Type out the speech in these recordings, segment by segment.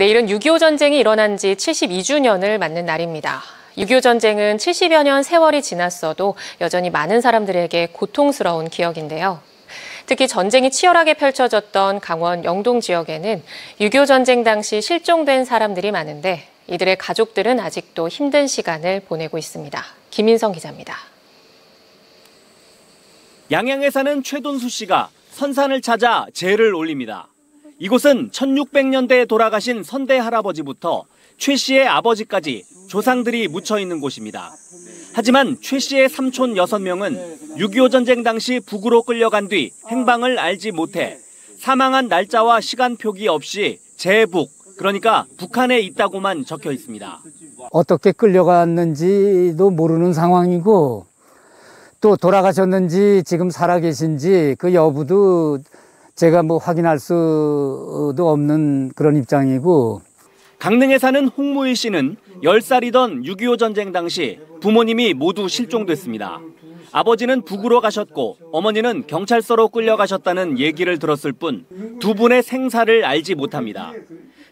내일은 6.25 전쟁이 일어난 지 72주년을 맞는 날입니다. 6.25 전쟁은 70여 년 세월이 지났어도 여전히 많은 사람들에게 고통스러운 기억인데요. 특히 전쟁이 치열하게 펼쳐졌던 강원 영동 지역에는 6.25 전쟁 당시 실종된 사람들이 많은데 이들의 가족들은 아직도 힘든 시간을 보내고 있습니다. 김인성 기자입니다. 양양에 사는 최돈수 씨가 선산을 찾아 제를 올립니다. 이곳은 1600년대에 돌아가신 선대 할아버지부터 최 씨의 아버지까지 조상들이 묻혀 있는 곳입니다. 하지만 최 씨의 삼촌 6명은 6.25 전쟁 당시 북으로 끌려간 뒤 행방을 알지 못해 사망한 날짜와 시간 표기 없이 제북, 그러니까 북한에 있다고만 적혀 있습니다. 어떻게 끌려갔는지도 모르는 상황이고 또 돌아가셨는지 지금 살아계신지 그 여부도 제가 확인할 수도 없는 그런 입장이고. 강릉에 사는 홍무일 씨는 10살이던 6.25 전쟁 당시 부모님이 모두 실종됐습니다. 아버지는 북으로 가셨고 어머니는 경찰서로 끌려가셨다는 얘기를 들었을 뿐 두 분의 생사를 알지 못합니다.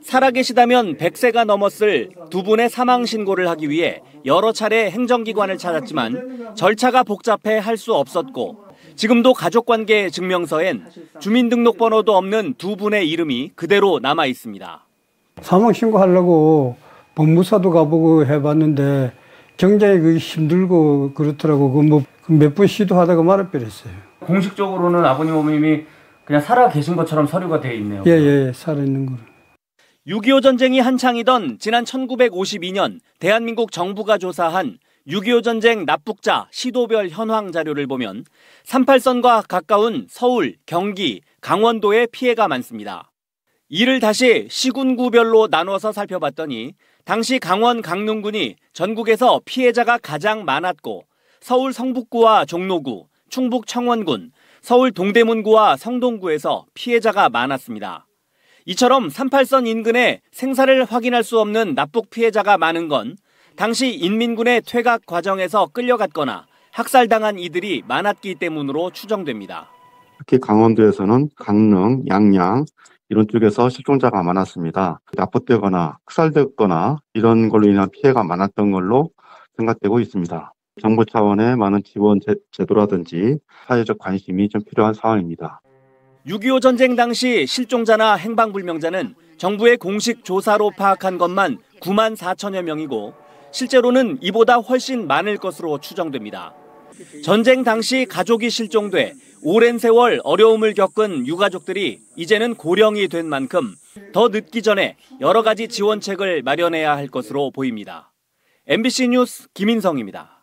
살아계시다면 100세가 넘었을 두 분의 사망 신고를 하기 위해 여러 차례 행정기관을 찾았지만 절차가 복잡해 할 수 없었고 지금도 가족관계 증명서엔 주민등록번호도 없는 두 분의 이름이 그대로 남아 있습니다. 사망 신고하려고 법무사도 가보고 해봤는데 굉장히 힘들고 그렇더라고. 몇 번 시도하다가 말아버렸어요. 공식적으로는 아버님, 어머님이 그냥 살아 계신 것처럼 서류가 되어 있네요. 예, 살아있는 거로. 6.25 전쟁이 한창이던 지난 1952년 대한민국 정부가 조사한 6.25 전쟁 납북자 시도별 현황 자료를 보면 38선과 가까운 서울, 경기, 강원도에 피해가 많습니다. 이를 다시 시군구별로 나눠서 살펴봤더니 당시 강원 강릉군이 전국에서 피해자가 가장 많았고 서울 성북구와 종로구, 충북 청원군, 서울 동대문구와 성동구에서 피해자가 많았습니다. 이처럼 38선 인근에 생사를 확인할 수 없는 납북 피해자가 많은 건 당시 인민군의 퇴각 과정에서 끌려갔거나 학살당한 이들이 많았기 때문으로 추정됩니다. 특히 강원도에서는 강릉, 양양 이런 쪽에서 실종자가 많았습니다. 납북되거나 학살됐거나 이런 걸로 인한 피해가 많았던 걸로 생각되고 있습니다. 정부 차원의 많은 지원 제도라든지 사회적 관심이 좀 필요한 상황입니다. 6.25 전쟁 당시 실종자나 행방불명자는 정부의 공식 조사로 파악한 것만 9만 4천여 명이고 실제로는 이보다 훨씬 많을 것으로 추정됩니다. 전쟁 당시 가족이 실종돼 오랜 세월 어려움을 겪은 유가족들이 이제는 고령이 된 만큼 더 늦기 전에 여러 가지 지원책을 마련해야 할 것으로 보입니다. MBC 뉴스 김인성입니다.